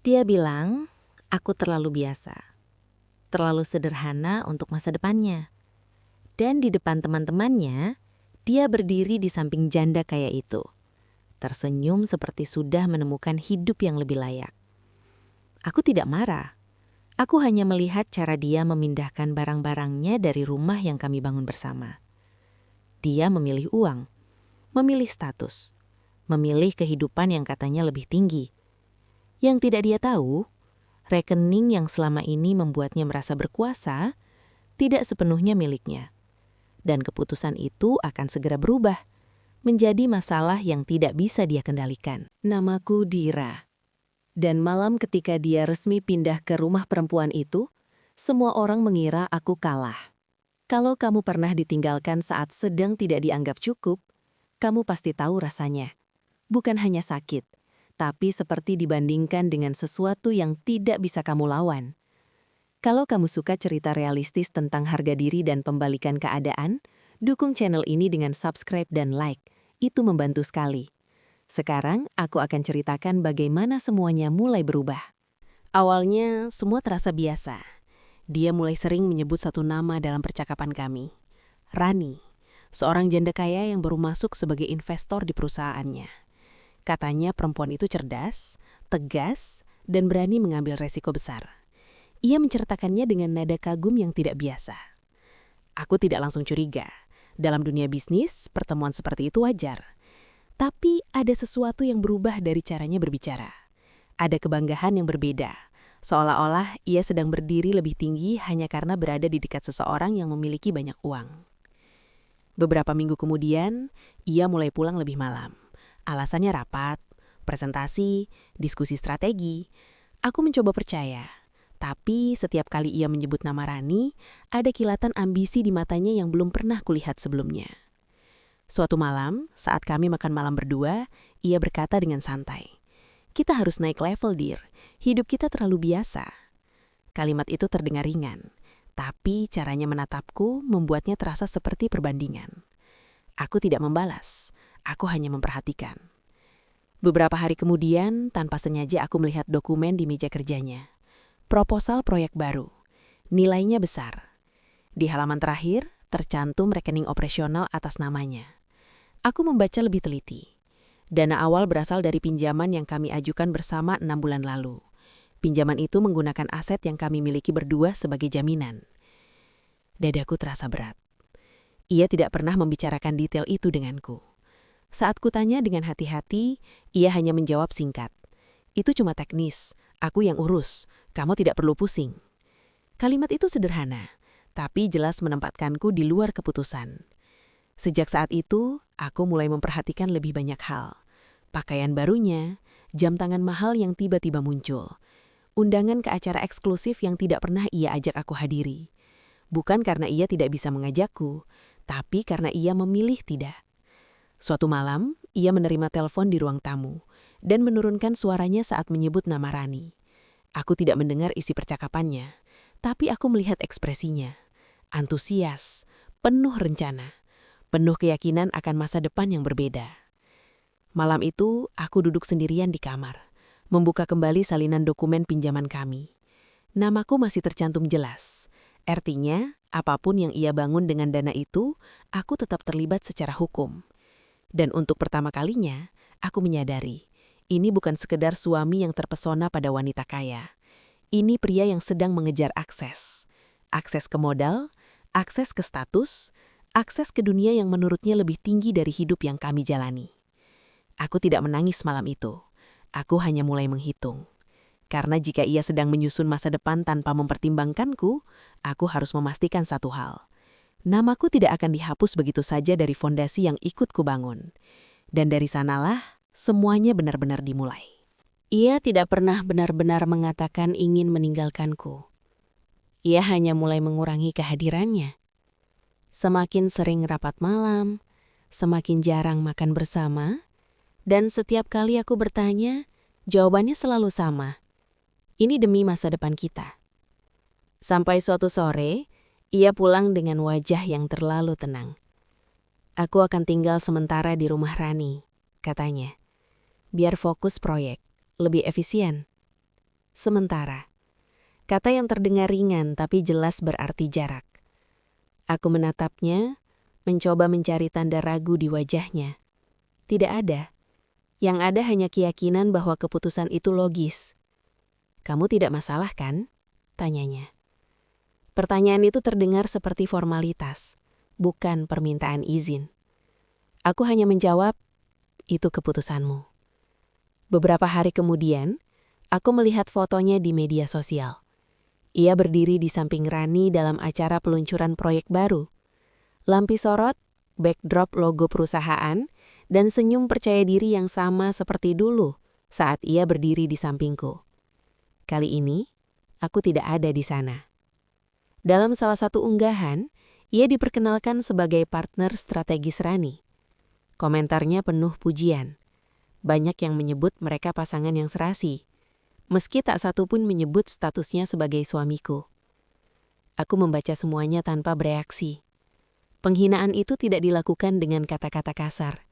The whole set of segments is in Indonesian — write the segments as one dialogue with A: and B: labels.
A: Dia bilang, aku terlalu biasa, terlalu sederhana untuk masa depannya. Dan di depan teman-temannya, dia berdiri di samping janda kaya itu, tersenyum seperti sudah menemukan hidup yang lebih layak. Aku tidak marah. Aku hanya melihat cara dia memindahkan barang-barangnya dari rumah yang kami bangun bersama. Dia memilih uang, memilih status, memilih kehidupan yang katanya lebih tinggi. Yang tidak dia tahu, rekening yang selama ini membuatnya merasa berkuasa tidak sepenuhnya miliknya. Dan keputusan itu akan segera berubah menjadi masalah yang tidak bisa dia kendalikan. Namaku Dira. Dan malam ketika dia resmi pindah ke rumah perempuan itu, semua orang mengira aku kalah. Kalau kamu pernah ditinggalkan saat sedang tidak dianggap cukup, kamu pasti tahu rasanya. Bukan hanya sakit, tapi seperti dibandingkan dengan sesuatu yang tidak bisa kamu lawan. Kalau kamu suka cerita realistis tentang harga diri dan pembalikan keadaan, dukung channel ini dengan subscribe dan like. Itu membantu sekali. Sekarang, aku akan ceritakan bagaimana semuanya mulai berubah. Awalnya, semua terasa biasa. Dia mulai sering menyebut satu nama dalam percakapan kami. Rani, seorang janda kaya yang baru masuk sebagai investor di perusahaannya. Katanya perempuan itu cerdas, tegas, dan berani mengambil resiko besar. Ia menceritakannya dengan nada kagum yang tidak biasa. Aku tidak langsung curiga. Dalam dunia bisnis, pertemuan seperti itu wajar. Tapi ada sesuatu yang berubah dari caranya berbicara. Ada kebanggaan yang berbeda. Seolah-olah ia sedang berdiri lebih tinggi hanya karena berada di dekat seseorang yang memiliki banyak uang. Beberapa minggu kemudian, ia mulai pulang lebih malam. Alasannya rapat, presentasi, diskusi strategi. Aku mencoba percaya. Tapi setiap kali ia menyebut nama Rani, ada kilatan ambisi di matanya yang belum pernah kulihat sebelumnya. Suatu malam, saat kami makan malam berdua, ia berkata dengan santai, "Kita harus naik level, Dir. Hidup kita terlalu biasa." Kalimat itu terdengar ringan, tapi caranya menatapku membuatnya terasa seperti perbandingan. Aku tidak membalas, aku hanya memperhatikan. Beberapa hari kemudian, tanpa sengaja aku melihat dokumen di meja kerjanya. Proposal proyek baru. Nilainya besar. Di halaman terakhir, tercantum rekening operasional atas namanya. Aku membaca lebih teliti. Dana awal berasal dari pinjaman yang kami ajukan bersama 6 bulan lalu. Pinjaman itu menggunakan aset yang kami miliki berdua sebagai jaminan. Dadaku terasa berat. Ia tidak pernah membicarakan detail itu denganku. Saat kutanya dengan hati-hati, ia hanya menjawab singkat. "Itu cuma teknis, aku yang urus, kamu tidak perlu pusing." Kalimat itu sederhana, tapi jelas menempatkanku di luar keputusan. Sejak saat itu, aku mulai memperhatikan lebih banyak hal. Pakaian barunya, jam tangan mahal yang tiba-tiba muncul, undangan ke acara eksklusif yang tidak pernah ia ajak aku hadiri. Bukan karena ia tidak bisa mengajakku, tapi karena ia memilih tidak. Suatu malam, ia menerima telepon di ruang tamu dan menurunkan suaranya saat menyebut nama Rani. Aku tidak mendengar isi percakapannya, tapi aku melihat ekspresinya. Antusias, penuh rencana. Penuh keyakinan akan masa depan yang berbeda. Malam itu, aku duduk sendirian di kamar, membuka kembali salinan dokumen pinjaman kami. Namaku masih tercantum jelas. Artinya, apapun yang ia bangun dengan dana itu, aku tetap terlibat secara hukum. Dan untuk pertama kalinya, aku menyadari, ini bukan sekedar suami yang terpesona pada wanita kaya. Ini pria yang sedang mengejar akses. Akses ke modal, akses ke status, akses ke dunia yang menurutnya lebih tinggi dari hidup yang kami jalani. Aku tidak menangis malam itu. Aku hanya mulai menghitung. Karena jika ia sedang menyusun masa depan tanpa mempertimbangkanku, aku harus memastikan satu hal. Namaku tidak akan dihapus begitu saja dari fondasi yang ikut kubangun. Dan dari sanalah, semuanya benar-benar dimulai. Ia tidak pernah benar-benar mengatakan ingin meninggalkanku. Ia hanya mulai mengurangi kehadirannya. Semakin sering rapat malam, semakin jarang makan bersama, dan setiap kali aku bertanya, jawabannya selalu sama. Ini demi masa depan kita. Sampai suatu sore, ia pulang dengan wajah yang terlalu tenang. "Aku akan tinggal sementara di rumah Rani," katanya. "Biar fokus proyek, lebih efisien." Sementara. Kata yang terdengar ringan tapi jelas berarti jarak. Aku menatapnya, mencoba mencari tanda ragu di wajahnya. Tidak ada. Yang ada hanya keyakinan bahwa keputusan itu logis. "Kamu tidak masalah kan?" tanyanya. Pertanyaan itu terdengar seperti formalitas, bukan permintaan izin. Aku hanya menjawab, "Itu keputusanmu." Beberapa hari kemudian, aku melihat fotonya di media sosial. Ia berdiri di samping Rani dalam acara peluncuran proyek baru. Lampu sorot, backdrop logo perusahaan, dan senyum percaya diri yang sama seperti dulu saat ia berdiri di sampingku. Kali ini, aku tidak ada di sana. Dalam salah satu unggahan, ia diperkenalkan sebagai partner strategis Rani. Komentarnya penuh pujian. Banyak yang menyebut mereka pasangan yang serasi, meski tak satu pun menyebut statusnya sebagai suamiku. Aku membaca semuanya tanpa bereaksi. Penghinaan itu tidak dilakukan dengan kata-kata kasar.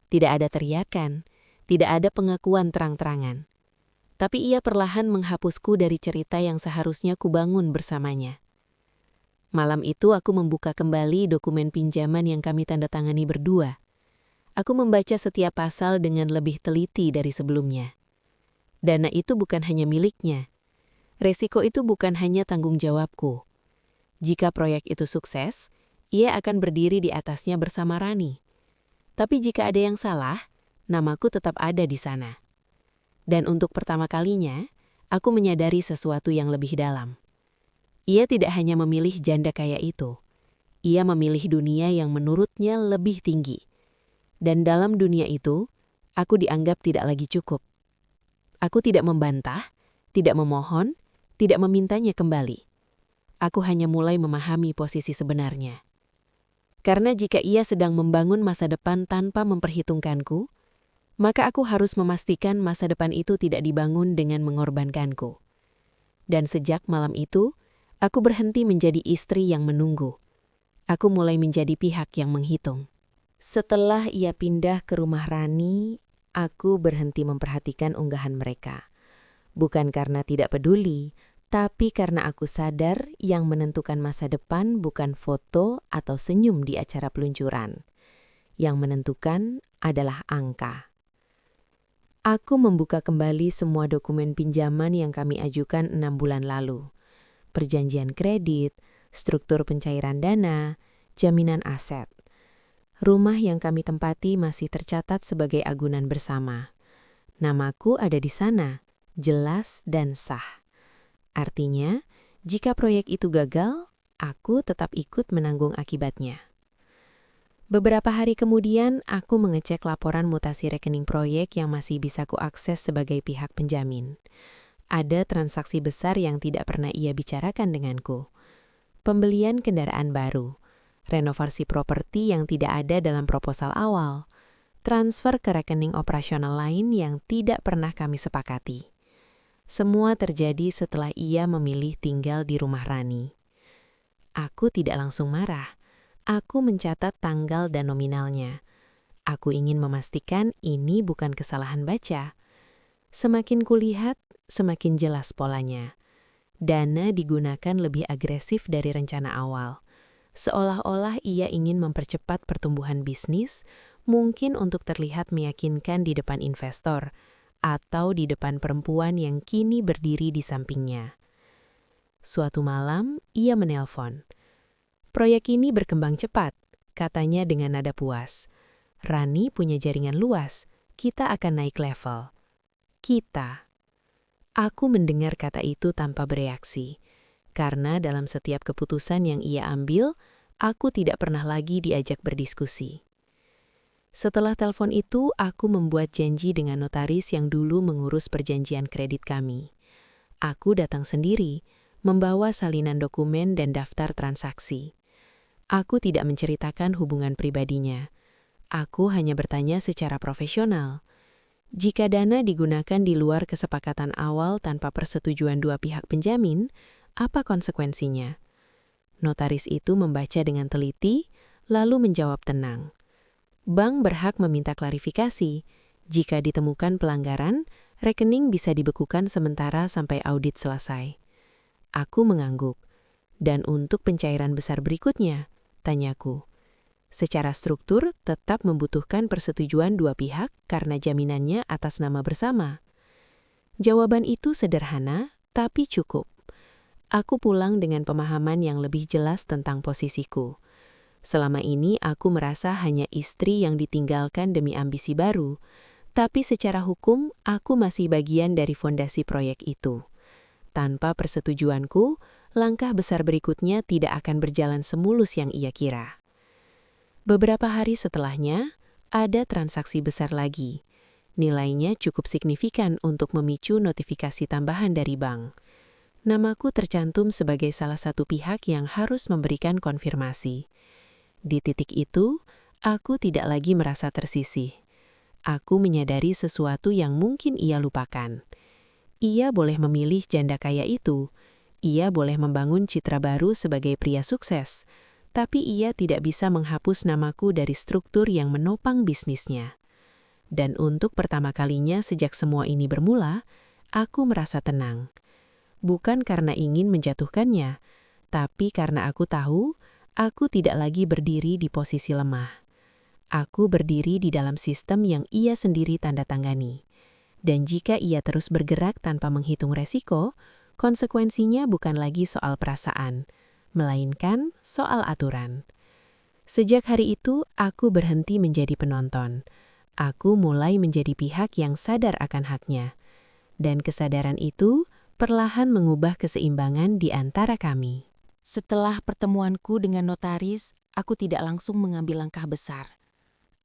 A: Tidak ada teriakan, tidak ada pengakuan terang-terangan. Tapi ia perlahan menghapusku dari cerita yang seharusnya kubangun bersamanya. Malam itu aku membuka kembali dokumen pinjaman yang kami tanda tangani berdua. Aku membaca setiap pasal dengan lebih teliti dari sebelumnya. Dana itu bukan hanya miliknya. Resiko itu bukan hanya tanggung jawabku. Jika proyek itu sukses, ia akan berdiri di atasnya bersama Rani. Tapi jika ada yang salah, namaku tetap ada di sana. Dan untuk pertama kalinya, aku menyadari sesuatu yang lebih dalam. Ia tidak hanya memilih janda kaya itu. Ia memilih dunia yang menurutnya lebih tinggi. Dan dalam dunia itu, aku dianggap tidak lagi cukup. Aku tidak membantah, tidak memohon, tidak memintanya kembali. Aku hanya mulai memahami posisi sebenarnya. Karena jika ia sedang membangun masa depan tanpa memperhitungkanku, maka aku harus memastikan masa depan itu tidak dibangun dengan mengorbankanku. Dan sejak malam itu, aku berhenti menjadi istri yang menunggu. Aku mulai menjadi pihak yang menghitung. Setelah ia pindah ke rumah Rani, aku berhenti memperhatikan unggahan mereka. Bukan karena tidak peduli, tapi karena aku sadar yang menentukan masa depan bukan foto atau senyum di acara peluncuran. Yang menentukan adalah angka. Aku membuka kembali semua dokumen pinjaman yang kami ajukan 6 bulan lalu. Perjanjian kredit, struktur pencairan dana, jaminan aset. Rumah yang kami tempati masih tercatat sebagai agunan bersama. Namaku ada di sana, jelas dan sah. Artinya, jika proyek itu gagal, aku tetap ikut menanggung akibatnya. Beberapa hari kemudian, aku mengecek laporan mutasi rekening proyek yang masih bisa kuakses sebagai pihak penjamin. Ada transaksi besar yang tidak pernah ia bicarakan denganku. Pembelian kendaraan baru, renovasi properti yang tidak ada dalam proposal awal, transfer ke rekening operasional lain yang tidak pernah kami sepakati. Semua terjadi setelah ia memilih tinggal di rumah Rani. Aku tidak langsung marah. Aku mencatat tanggal dan nominalnya. Aku ingin memastikan ini bukan kesalahan baca. Semakin kulihat, semakin jelas polanya. Dana digunakan lebih agresif dari rencana awal. Seolah-olah ia ingin mempercepat pertumbuhan bisnis, mungkin untuk terlihat meyakinkan di depan investor, atau di depan perempuan yang kini berdiri di sampingnya. Suatu malam, ia menelpon. "Proyek ini berkembang cepat," katanya dengan nada puas. "Rani punya jaringan luas, kita akan naik level." Kita. Aku mendengar kata itu tanpa bereaksi, karena dalam setiap keputusan yang ia ambil, aku tidak pernah lagi diajak berdiskusi. Setelah telepon itu, aku membuat janji dengan notaris yang dulu mengurus perjanjian kredit kami. Aku datang sendiri, membawa salinan dokumen dan daftar transaksi. Aku tidak menceritakan hubungan pribadinya. Aku hanya bertanya secara profesional. Jika dana digunakan di luar kesepakatan awal tanpa persetujuan dua pihak penjamin, apa konsekuensinya? Notaris itu membaca dengan teliti, lalu menjawab tenang. Bank berhak meminta klarifikasi. Jika ditemukan pelanggaran, Rekening bisa dibekukan sementara sampai audit selesai. Aku mengangguk. Dan untuk pencairan besar berikutnya, tanyaku. Secara struktur tetap membutuhkan persetujuan dua pihak karena jaminannya atas nama bersama. Jawaban itu sederhana, tapi cukup. Aku pulang dengan pemahaman yang lebih jelas tentang posisiku. Selama ini aku merasa hanya istri yang ditinggalkan demi ambisi baru, tapi secara hukum aku masih bagian dari fondasi proyek itu. Tanpa persetujuanku, langkah besar berikutnya tidak akan berjalan semulus yang ia kira. Beberapa hari setelahnya, ada transaksi besar lagi. Nilainya cukup signifikan untuk memicu notifikasi tambahan dari bank. Namaku tercantum sebagai salah satu pihak yang harus memberikan konfirmasi. Di titik itu, aku tidak lagi merasa tersisih. Aku menyadari sesuatu yang mungkin ia lupakan. Ia boleh memilih janda kaya itu. Ia boleh membangun citra baru sebagai pria sukses. Tapi ia tidak bisa menghapus namaku dari struktur yang menopang bisnisnya. Dan untuk pertama kalinya sejak semua ini bermula, aku merasa tenang. Bukan karena ingin menjatuhkannya, tapi karena aku tahu aku tidak lagi berdiri di posisi lemah. Aku berdiri di dalam sistem yang ia sendiri tanda tangani. Dan jika ia terus bergerak tanpa menghitung resiko, konsekuensinya bukan lagi soal perasaan, melainkan soal aturan. Sejak hari itu, aku berhenti menjadi penonton. Aku mulai menjadi pihak yang sadar akan haknya. Dan kesadaran itu perlahan mengubah keseimbangan di antara kami. Setelah pertemuanku dengan notaris, aku tidak langsung mengambil langkah besar.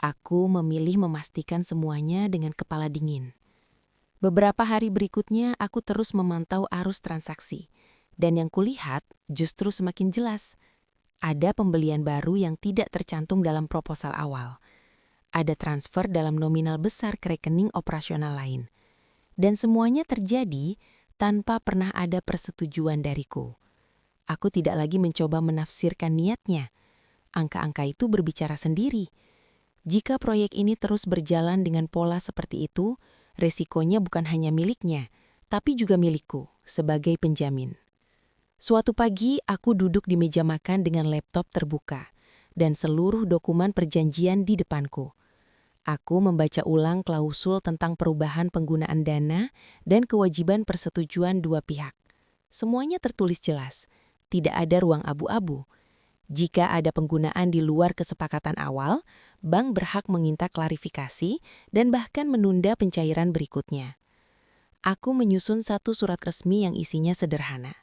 A: Aku memilih memastikan semuanya dengan kepala dingin. Beberapa hari berikutnya, aku terus memantau arus transaksi. Dan yang kulihat justru semakin jelas. Ada pembelian baru yang tidak tercantum dalam proposal awal. Ada transfer dalam nominal besar ke rekening operasional lain. Dan semuanya terjadi tanpa pernah ada persetujuan dariku. Aku tidak lagi mencoba menafsirkan niatnya. Angka-angka itu berbicara sendiri. Jika proyek ini terus berjalan dengan pola seperti itu, resikonya bukan hanya miliknya, tapi juga milikku sebagai penjamin. Suatu pagi, aku duduk di meja makan dengan laptop terbuka dan seluruh dokumen perjanjian di depanku. Aku membaca ulang klausul tentang perubahan penggunaan dana dan kewajiban persetujuan dua pihak. Semuanya tertulis jelas, tidak ada ruang abu-abu. Jika ada penggunaan di luar kesepakatan awal, bank berhak meminta klarifikasi dan bahkan menunda pencairan berikutnya. Aku menyusun satu surat resmi yang isinya sederhana.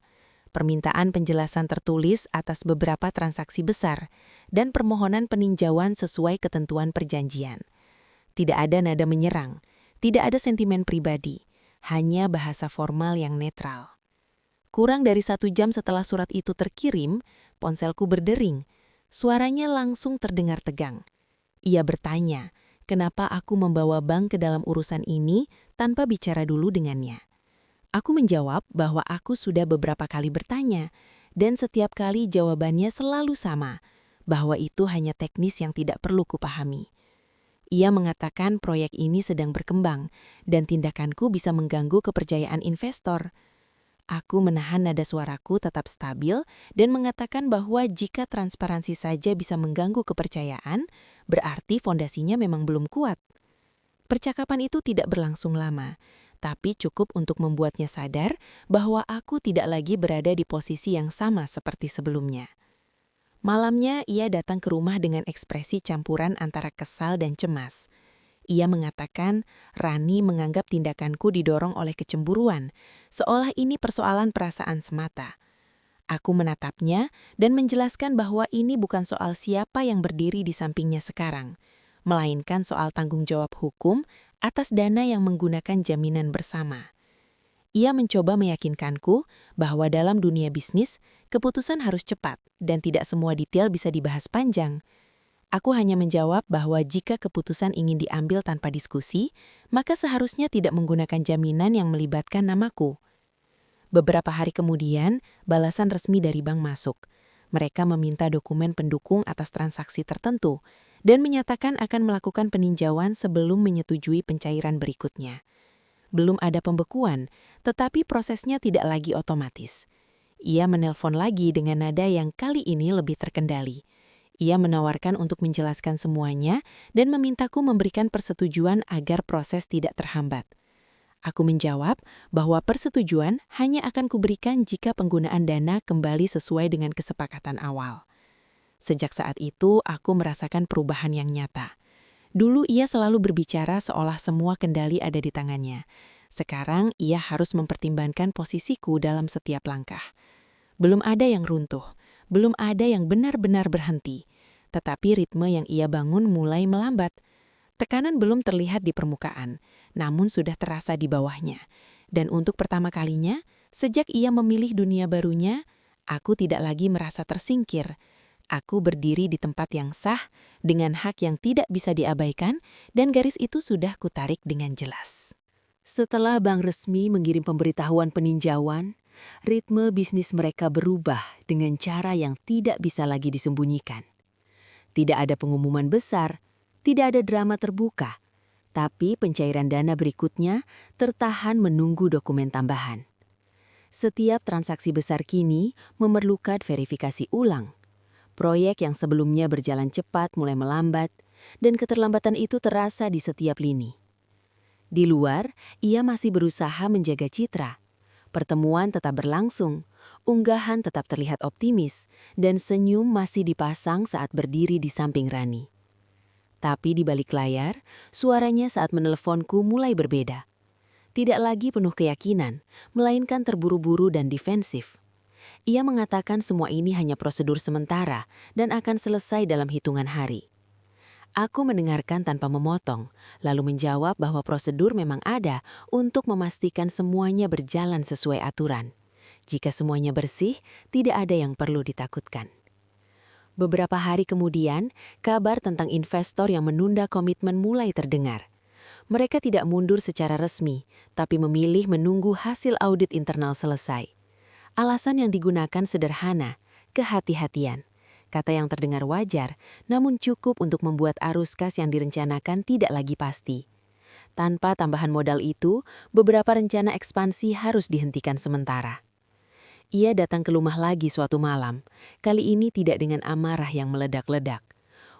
A: Permintaan penjelasan tertulis atas beberapa transaksi besar dan permohonan peninjauan sesuai ketentuan perjanjian. Tidak ada nada menyerang, tidak ada sentimen pribadi, hanya bahasa formal yang netral. Kurang dari 1 jam setelah surat itu terkirim, ponselku berdering. Suaranya langsung terdengar tegang. Ia bertanya, kenapa aku membawa bank ke dalam urusan ini tanpa bicara dulu dengannya. Aku menjawab bahwa aku sudah beberapa kali bertanya, dan setiap kali jawabannya selalu sama, bahwa itu hanya teknis yang tidak perlu kupahami. Ia mengatakan proyek ini sedang berkembang, dan tindakanku bisa mengganggu kepercayaan investor. Aku menahan nada suaraku tetap stabil dan mengatakan bahwa jika transparansi saja bisa mengganggu kepercayaan, berarti fondasinya memang belum kuat. Percakapan itu tidak berlangsung lama, tapi cukup untuk membuatnya sadar bahwa aku tidak lagi berada di posisi yang sama seperti sebelumnya. Malamnya, ia datang ke rumah dengan ekspresi campuran antara kesal dan cemas. Ia mengatakan Rani menganggap tindakanku didorong oleh kecemburuan, seolah ini persoalan perasaan semata. Aku menatapnya dan menjelaskan bahwa ini bukan soal siapa yang berdiri di sampingnya sekarang, melainkan soal tanggung jawab hukum atas dana yang menggunakan jaminan bersama. Ia mencoba meyakinkanku bahwa dalam dunia bisnis, keputusan harus cepat dan tidak semua detail bisa dibahas panjang. Aku hanya menjawab bahwa jika keputusan ingin diambil tanpa diskusi, maka seharusnya tidak menggunakan jaminan yang melibatkan namaku. Beberapa hari kemudian, balasan resmi dari bank masuk. Mereka meminta dokumen pendukung atas transaksi tertentu dan menyatakan akan melakukan peninjauan sebelum menyetujui pencairan berikutnya. Belum ada pembekuan, tetapi prosesnya tidak lagi otomatis. Ia menelpon lagi dengan nada yang kali ini lebih terkendali. Ia menawarkan untuk menjelaskan semuanya dan memintaku memberikan persetujuan agar proses tidak terhambat. Aku menjawab bahwa persetujuan hanya akan kuberikan jika penggunaan dana kembali sesuai dengan kesepakatan awal. Sejak saat itu, aku merasakan perubahan yang nyata. Dulu ia selalu berbicara seolah semua kendali ada di tangannya. Sekarang ia harus mempertimbangkan posisiku dalam setiap langkah. Belum ada yang runtuh, belum ada yang benar-benar berhenti. Tetapi ritme yang ia bangun mulai melambat. Tekanan belum terlihat di permukaan, namun sudah terasa di bawahnya. Dan untuk pertama kalinya, sejak ia memilih dunia barunya, aku tidak lagi merasa tersingkir. Aku berdiri di tempat yang sah, dengan hak yang tidak bisa diabaikan, dan garis itu sudah kutarik dengan jelas. Setelah bank resmi mengirim pemberitahuan peninjauan, ritme bisnis mereka berubah dengan cara yang tidak bisa lagi disembunyikan. Tidak ada pengumuman besar, tidak ada drama terbuka, tapi pencairan dana berikutnya tertahan menunggu dokumen tambahan. Setiap transaksi besar kini memerlukan verifikasi ulang. Proyek yang sebelumnya berjalan cepat mulai melambat, dan keterlambatan itu terasa di setiap lini. Di luar, ia masih berusaha menjaga citra. Pertemuan tetap berlangsung, unggahan tetap terlihat optimis, dan senyum masih dipasang saat berdiri di samping Rani. Tapi di balik layar, suaranya saat menelponku mulai berbeda. Tidak lagi penuh keyakinan, melainkan terburu-buru dan defensif. Ia mengatakan semua ini hanya prosedur sementara dan akan selesai dalam hitungan hari. Aku mendengarkan tanpa memotong, lalu menjawab bahwa prosedur memang ada untuk memastikan semuanya berjalan sesuai aturan. Jika semuanya bersih, tidak ada yang perlu ditakutkan. Beberapa hari kemudian, kabar tentang investor yang menunda komitmen mulai terdengar. Mereka tidak mundur secara resmi, tapi memilih menunggu hasil audit internal selesai. Alasan yang digunakan sederhana, kehati-hatian. Kata yang terdengar wajar, namun cukup untuk membuat arus kas yang direncanakan tidak lagi pasti. Tanpa tambahan modal itu, beberapa rencana ekspansi harus dihentikan sementara. Ia datang ke rumah lagi suatu malam, kali ini tidak dengan amarah yang meledak-ledak.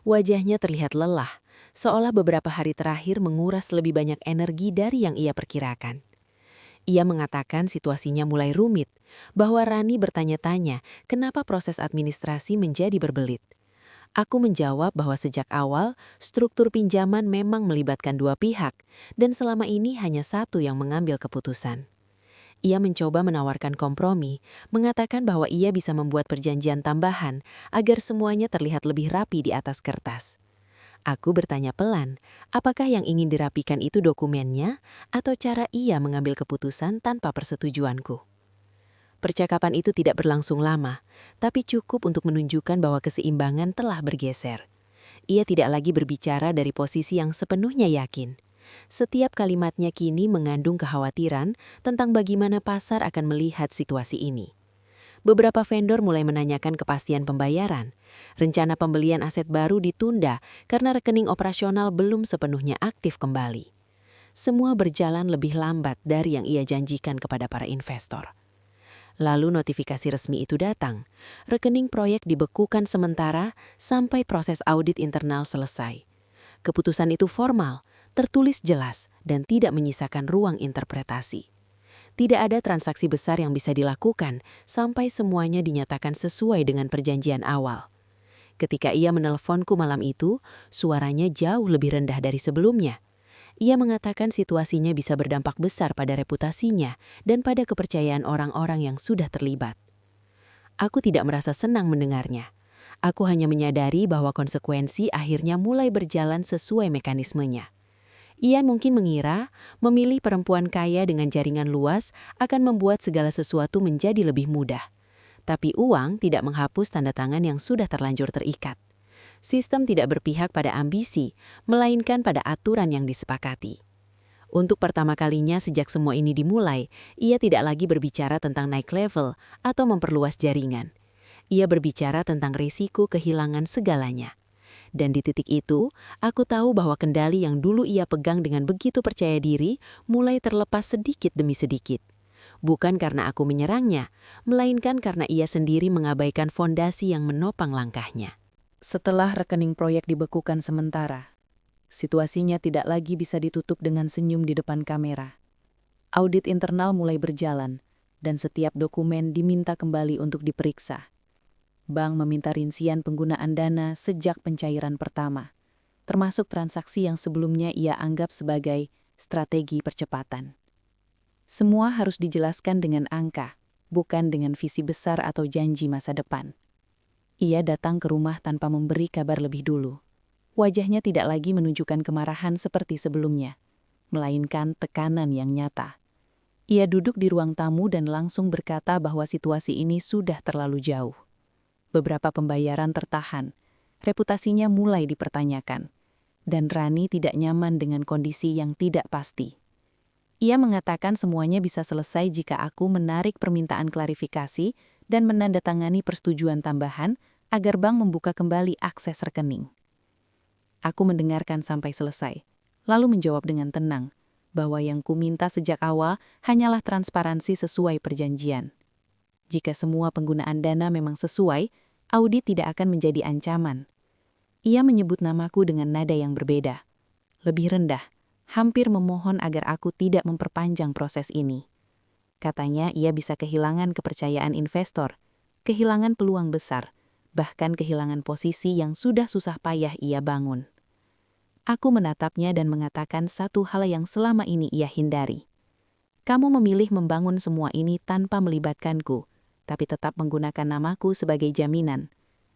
A: Wajahnya terlihat lelah, seolah beberapa hari terakhir menguras lebih banyak energi dari yang ia perkirakan. Ia mengatakan situasinya mulai rumit, bahwa Rani bertanya-tanya kenapa proses administrasi menjadi berbelit. Aku menjawab bahwa sejak awal, struktur pinjaman memang melibatkan dua pihak, dan selama ini hanya satu yang mengambil keputusan. Ia mencoba menawarkan kompromi, mengatakan bahwa ia bisa membuat perjanjian tambahan agar semuanya terlihat lebih rapi di atas kertas. Aku bertanya pelan, apakah yang ingin dirapikan itu dokumennya atau cara ia mengambil keputusan tanpa persetujuanku. Percakapan itu tidak berlangsung lama, tapi cukup untuk menunjukkan bahwa keseimbangan telah bergeser. Ia tidak lagi berbicara dari posisi yang sepenuhnya yakin. Setiap kalimatnya kini mengandung kekhawatiran tentang bagaimana pasar akan melihat situasi ini. Beberapa vendor mulai menanyakan kepastian pembayaran. Rencana pembelian aset baru ditunda karena rekening operasional belum sepenuhnya aktif kembali. Semua berjalan lebih lambat dari yang ia janjikan kepada para investor. Lalu notifikasi resmi itu datang. Rekening proyek dibekukan sementara sampai proses audit internal selesai. Keputusan itu formal, tertulis jelas, dan tidak menyisakan ruang interpretasi. Tidak ada transaksi besar yang bisa dilakukan sampai semuanya dinyatakan sesuai dengan perjanjian awal. Ketika ia menelponku malam itu, suaranya jauh lebih rendah dari sebelumnya. Ia mengatakan situasinya bisa berdampak besar pada reputasinya dan pada kepercayaan orang-orang yang sudah terlibat. Aku tidak merasa senang mendengarnya. Aku hanya menyadari bahwa konsekuensi akhirnya mulai berjalan sesuai mekanismenya. Ia mungkin mengira memilih perempuan kaya dengan jaringan luas akan membuat segala sesuatu menjadi lebih mudah. Tapi uang tidak menghapus tanda tangan yang sudah terlanjur terikat. Sistem tidak berpihak pada ambisi, melainkan pada aturan yang disepakati. Untuk pertama kalinya sejak semua ini dimulai, ia tidak lagi berbicara tentang naik level atau memperluas jaringan. Ia berbicara tentang risiko kehilangan segalanya. Dan di titik itu, aku tahu bahwa kendali yang dulu ia pegang dengan begitu percaya diri mulai terlepas sedikit demi sedikit. Bukan karena aku menyerangnya, melainkan karena ia sendiri mengabaikan fondasi yang menopang langkahnya.
B: Setelah rekening proyek dibekukan sementara, situasinya tidak lagi bisa ditutup dengan senyum di depan kamera. Audit internal mulai berjalan, dan setiap dokumen diminta kembali untuk diperiksa. Bank meminta rincian penggunaan dana sejak pencairan pertama, termasuk transaksi yang sebelumnya ia anggap sebagai strategi percepatan. Semua harus dijelaskan dengan angka, bukan dengan visi besar atau janji masa depan. Ia datang ke rumah tanpa memberi kabar lebih dulu. Wajahnya tidak lagi menunjukkan kemarahan seperti sebelumnya, melainkan tekanan yang nyata. Ia duduk di ruang tamu dan langsung berkata bahwa situasi ini sudah terlalu jauh. Beberapa pembayaran tertahan, reputasinya mulai dipertanyakan, dan Rani tidak nyaman dengan kondisi yang tidak pasti. Ia mengatakan semuanya bisa selesai jika aku menarik permintaan klarifikasi dan menandatangani persetujuan tambahan agar bank membuka kembali akses rekening. Aku mendengarkan sampai selesai, lalu menjawab dengan tenang bahwa yang kuminta sejak awal hanyalah transparansi sesuai perjanjian. Jika semua penggunaan dana memang sesuai, audit tidak akan menjadi ancaman. Ia menyebut namaku dengan nada yang berbeda, lebih rendah, hampir memohon agar aku tidak memperpanjang proses ini. Katanya ia bisa kehilangan kepercayaan investor, kehilangan peluang besar, bahkan kehilangan posisi yang sudah susah payah ia bangun. Aku menatapnya dan mengatakan satu hal yang selama ini ia hindari. Kamu memilih membangun semua ini tanpa melibatkanku, tapi tetap menggunakan namaku sebagai jaminan.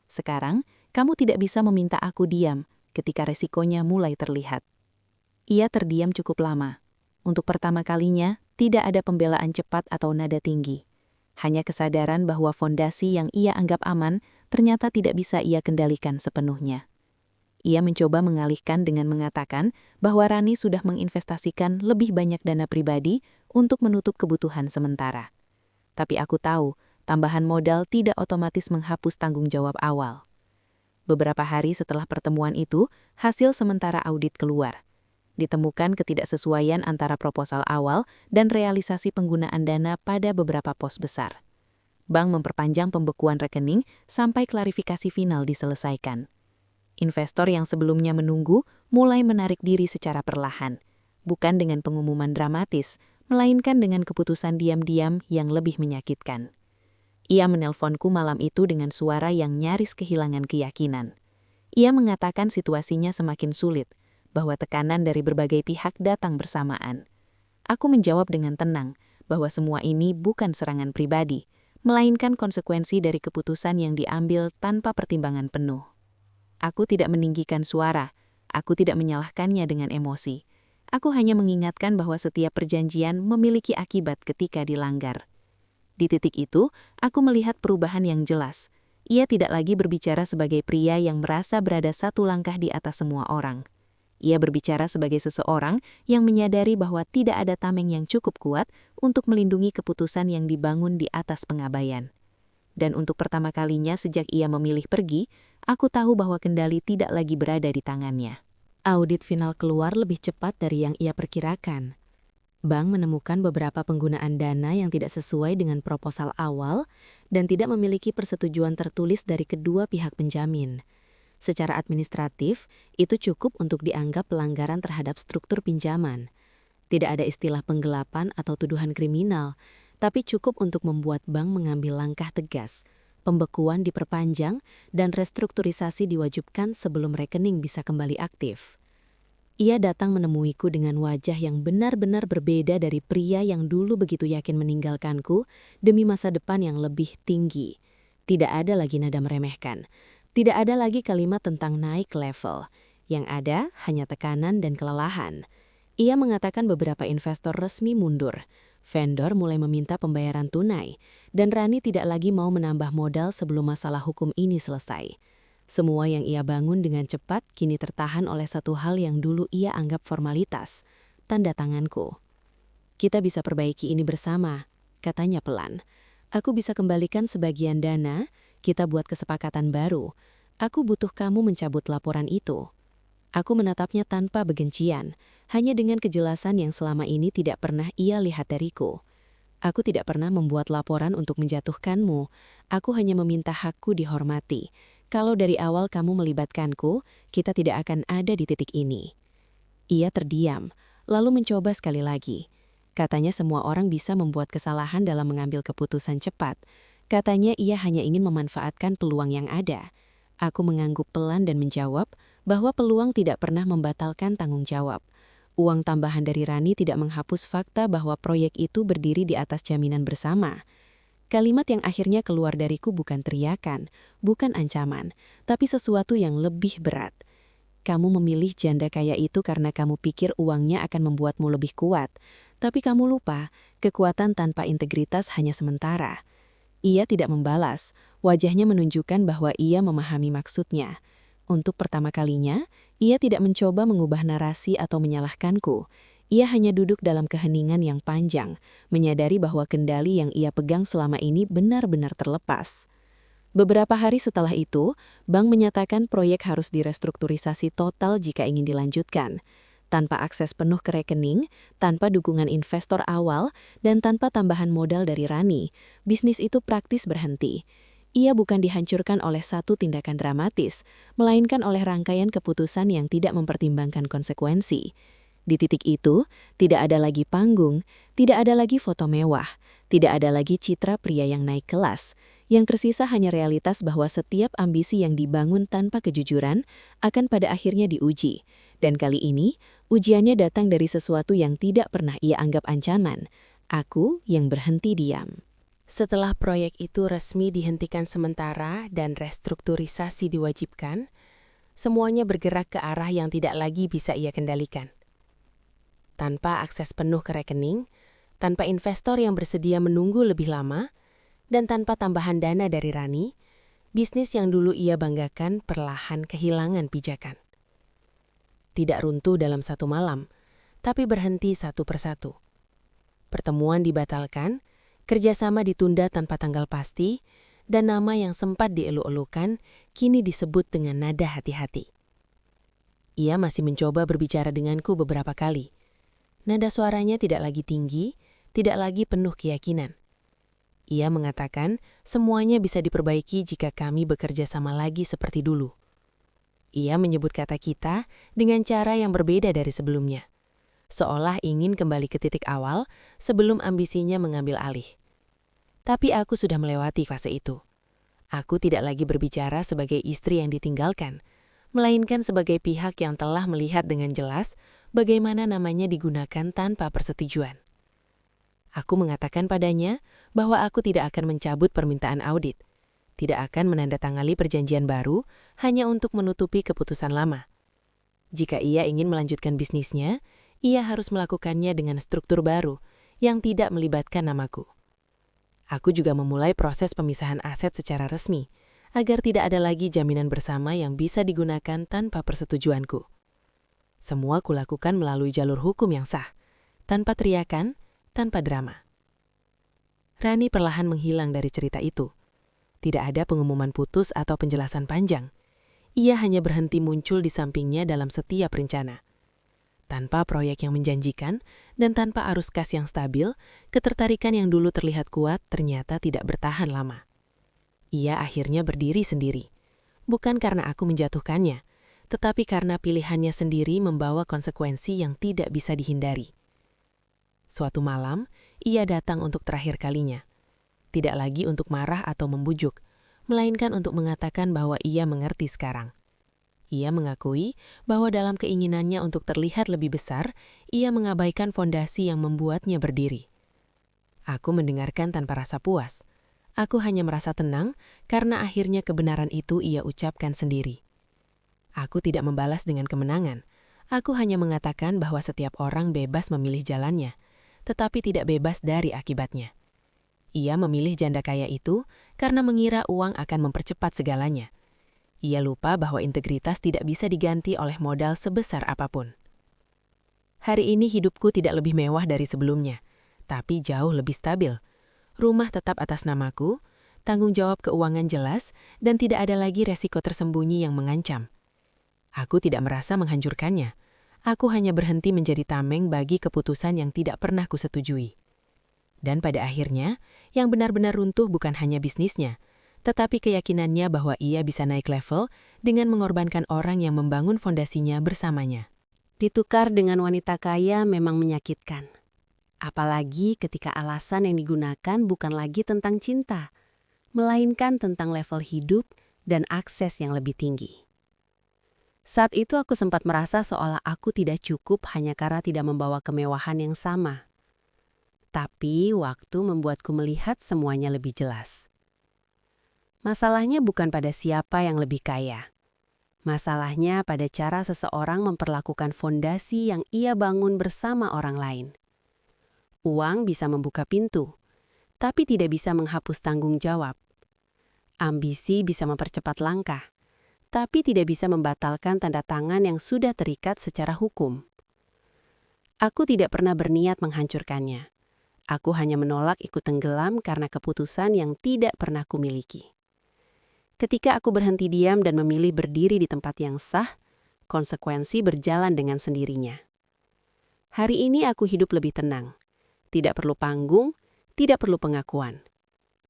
B: Sekarang, kamu tidak bisa meminta aku diam ketika resikonya mulai terlihat. Ia terdiam cukup lama. Untuk pertama kalinya, tidak ada pembelaan cepat atau nada tinggi. Hanya kesadaran bahwa fondasi yang ia anggap aman ternyata tidak bisa ia kendalikan sepenuhnya. Ia mencoba mengalihkan dengan mengatakan bahwa Rani sudah menginvestasikan lebih banyak dana pribadi untuk menutup kebutuhan sementara. Tapi aku tahu, tambahan modal tidak otomatis menghapus tanggung jawab awal. Beberapa hari setelah pertemuan itu, hasil sementara audit keluar. Ditemukan ketidaksesuaian antara proposal awal dan realisasi penggunaan dana pada beberapa pos besar. Bank memperpanjang pembekuan rekening sampai klarifikasi final diselesaikan. Investor yang sebelumnya menunggu mulai menarik diri secara perlahan, bukan dengan pengumuman dramatis, melainkan dengan keputusan diam-diam yang lebih menyakitkan. Ia menelponku malam itu dengan suara yang nyaris kehilangan keyakinan. Ia mengatakan situasinya semakin sulit, bahwa tekanan dari berbagai pihak datang bersamaan. Aku menjawab dengan tenang bahwa semua ini bukan serangan pribadi, melainkan konsekuensi dari keputusan yang diambil tanpa pertimbangan penuh. Aku tidak meninggikan suara, aku tidak menyalahkannya dengan emosi. Aku hanya mengingatkan bahwa setiap perjanjian memiliki akibat ketika dilanggar. Di titik itu, aku melihat perubahan yang jelas. Ia tidak lagi berbicara sebagai pria yang merasa berada satu langkah di atas semua orang. Ia berbicara sebagai seseorang yang menyadari bahwa tidak ada tameng yang cukup kuat untuk melindungi keputusan yang dibangun di atas pengabaian. Dan untuk pertama kalinya sejak ia memilih pergi, aku tahu bahwa kendali tidak lagi berada di tangannya.
C: Audit final keluar lebih cepat dari yang ia perkirakan. Bank menemukan beberapa penggunaan dana yang tidak sesuai dengan proposal awal dan tidak memiliki persetujuan tertulis dari kedua pihak penjamin. Secara administratif, itu cukup untuk dianggap pelanggaran terhadap struktur pinjaman. Tidak ada istilah penggelapan atau tuduhan kriminal, tapi cukup untuk membuat bank mengambil langkah tegas. Pembekuan diperpanjang dan restrukturisasi diwajibkan sebelum rekening bisa kembali aktif. Ia datang menemuiku dengan wajah yang benar-benar berbeda dari pria yang dulu begitu yakin meninggalkanku demi masa depan yang lebih tinggi. Tidak ada lagi nada meremehkan. Tidak ada lagi kalimat tentang naik level. Yang ada hanya tekanan dan kelelahan. Ia mengatakan beberapa investor resmi mundur. Vendor mulai meminta pembayaran tunai, dan Rani tidak lagi mau menambah modal sebelum masalah hukum ini selesai. Semua yang ia bangun dengan cepat kini tertahan oleh satu hal yang dulu ia anggap formalitas, tanda tanganku. Kita bisa perbaiki ini bersama, katanya pelan. Aku bisa kembalikan sebagian dana, kita buat kesepakatan baru. Aku butuh kamu mencabut laporan itu. Aku menatapnya tanpa begencian, hanya dengan kejelasan yang selama ini tidak pernah ia lihat dariku. Aku tidak pernah membuat laporan untuk menjatuhkanmu. Aku hanya meminta hakku dihormati. Kalau dari awal kamu melibatkanku, kita tidak akan ada di titik ini. Ia terdiam, lalu mencoba sekali lagi. Katanya semua orang bisa membuat kesalahan dalam mengambil keputusan cepat. Katanya ia hanya ingin memanfaatkan peluang yang ada. Aku mengangguk pelan dan menjawab bahwa peluang tidak pernah membatalkan tanggung jawab. Uang tambahan dari Rani tidak menghapus fakta bahwa proyek itu berdiri di atas jaminan bersama. Kalimat yang akhirnya keluar dariku bukan teriakan, bukan ancaman, tapi sesuatu yang lebih berat. Kamu memilih janda kaya itu karena kamu pikir uangnya akan membuatmu lebih kuat. Tapi kamu lupa, kekuatan tanpa integritas hanya sementara. Ia tidak membalas, wajahnya menunjukkan bahwa ia memahami maksudnya. Untuk pertama kalinya, ia tidak mencoba mengubah narasi atau menyalahkanku. Ia hanya duduk dalam keheningan yang panjang, menyadari bahwa kendali yang ia pegang selama ini benar-benar terlepas. Beberapa hari setelah itu, bank menyatakan proyek harus direstrukturisasi total jika ingin dilanjutkan. Tanpa akses penuh ke rekening, tanpa dukungan investor awal, dan tanpa tambahan modal dari Rani, bisnis itu praktis berhenti. Ia bukan dihancurkan oleh satu tindakan dramatis, melainkan oleh rangkaian keputusan yang tidak mempertimbangkan konsekuensi. Di titik itu, tidak ada lagi panggung, tidak ada lagi foto mewah, tidak ada lagi citra pria yang naik kelas. Yang tersisa hanya realitas bahwa setiap ambisi yang dibangun tanpa kejujuran akan pada akhirnya diuji. Dan kali ini, ujiannya datang dari sesuatu yang tidak pernah ia anggap ancaman. Aku yang berhenti diam.
D: Setelah proyek itu resmi dihentikan sementara dan restrukturisasi diwajibkan, semuanya bergerak ke arah yang tidak lagi bisa ia kendalikan. Tanpa akses penuh ke rekening, tanpa investor yang bersedia menunggu lebih lama, dan tanpa tambahan dana dari Rani, bisnis yang dulu ia banggakan perlahan kehilangan pijakan. Tidak runtuh dalam satu malam, tapi berhenti satu persatu. Pertemuan dibatalkan, kerjasama ditunda tanpa tanggal pasti, dan nama yang sempat dielu-elukan kini disebut dengan nada hati-hati. Ia masih mencoba berbicara denganku beberapa kali. Nada suaranya tidak lagi tinggi, tidak lagi penuh keyakinan. Ia mengatakan semuanya bisa diperbaiki jika kami bekerja sama lagi seperti dulu. Ia menyebut kata kita dengan cara yang berbeda dari sebelumnya. Seolah ingin kembali ke titik awal sebelum ambisinya mengambil alih. Tapi aku sudah melewati fase itu. Aku tidak lagi berbicara sebagai istri yang ditinggalkan, melainkan sebagai pihak yang telah melihat dengan jelas bagaimana namanya digunakan tanpa persetujuan. Aku mengatakan padanya bahwa aku tidak akan mencabut permintaan audit, tidak akan menandatangani perjanjian baru hanya untuk menutupi keputusan lama. Jika ia ingin melanjutkan bisnisnya, ia harus melakukannya dengan struktur baru yang tidak melibatkan namaku. Aku juga memulai proses pemisahan aset secara resmi, agar tidak ada lagi jaminan bersama yang bisa digunakan tanpa persetujuanku. Semua kulakukan melalui jalur hukum yang sah, tanpa teriakan, tanpa drama. Rani perlahan menghilang dari cerita itu. Tidak ada pengumuman putus atau penjelasan panjang. Ia hanya berhenti muncul di sampingnya dalam setiap rencana. Tanpa proyek yang menjanjikan dan tanpa arus kas yang stabil, ketertarikan yang dulu terlihat kuat ternyata tidak bertahan lama. Ia akhirnya berdiri sendiri. Bukan karena aku menjatuhkannya, tetapi karena pilihannya sendiri membawa konsekuensi yang tidak bisa dihindari. Suatu malam, ia datang untuk terakhir kalinya. Tidak lagi untuk marah atau membujuk, melainkan untuk mengatakan bahwa ia mengerti sekarang. Ia mengakui bahwa dalam keinginannya untuk terlihat lebih besar, ia mengabaikan fondasi yang membuatnya berdiri. Aku mendengarkan tanpa rasa puas. Aku hanya merasa tenang karena akhirnya kebenaran itu ia ucapkan sendiri. Aku tidak membalas dengan kemenangan. Aku hanya mengatakan bahwa setiap orang bebas memilih jalannya, tetapi tidak bebas dari akibatnya. Ia memilih janda kaya itu karena mengira uang akan mempercepat segalanya. Ia lupa bahwa integritas tidak bisa diganti oleh modal sebesar apapun. Hari ini hidupku tidak lebih mewah dari sebelumnya, tapi jauh lebih stabil. Rumah tetap atas namaku, tanggung jawab keuangan jelas, dan tidak ada lagi resiko tersembunyi yang mengancam. Aku tidak merasa menghancurkannya. Aku hanya berhenti menjadi tameng bagi keputusan yang tidak pernah kusetujui. Dan pada akhirnya, yang benar-benar runtuh bukan hanya bisnisnya, tetapi keyakinannya bahwa ia bisa naik level dengan mengorbankan orang yang membangun fondasinya bersamanya.
C: Ditukar dengan wanita kaya memang menyakitkan. Apalagi ketika alasan yang digunakan bukan lagi tentang cinta, melainkan tentang level hidup dan akses yang lebih tinggi. Saat itu aku sempat merasa seolah aku tidak cukup hanya karena tidak membawa kemewahan yang sama. Tapi waktu membuatku melihat semuanya lebih jelas. Masalahnya bukan pada siapa yang lebih kaya. Masalahnya pada cara seseorang memperlakukan fondasi yang ia bangun bersama orang lain. Uang bisa membuka pintu, tapi tidak bisa menghapus tanggung jawab. Ambisi bisa mempercepat langkah, tapi tidak bisa membatalkan tanda tangan yang sudah terikat secara hukum. Aku tidak pernah berniat menghancurkannya. Aku hanya menolak ikut tenggelam karena keputusan yang tidak pernah kumiliki. Ketika aku berhenti diam dan memilih berdiri di tempat yang sah, konsekuensi berjalan dengan sendirinya. Hari ini aku hidup lebih tenang. Tidak perlu panggung, tidak perlu pengakuan.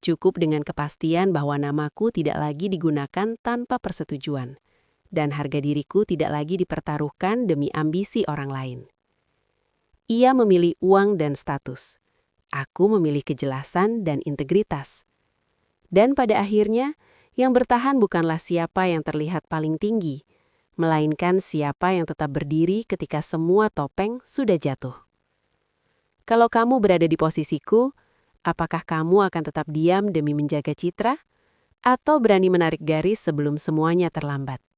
C: Cukup dengan kepastian bahwa namaku tidak lagi digunakan tanpa persetujuan, dan harga diriku tidak lagi dipertaruhkan demi ambisi orang lain. Ia memilih uang dan status. Aku memilih kejelasan dan integritas. Dan pada akhirnya, yang bertahan bukanlah siapa yang terlihat paling tinggi, melainkan siapa yang tetap berdiri ketika semua topeng sudah jatuh. Kalau kamu berada di posisiku, apakah kamu akan tetap diam demi menjaga citra, atau berani menarik garis sebelum semuanya terlambat?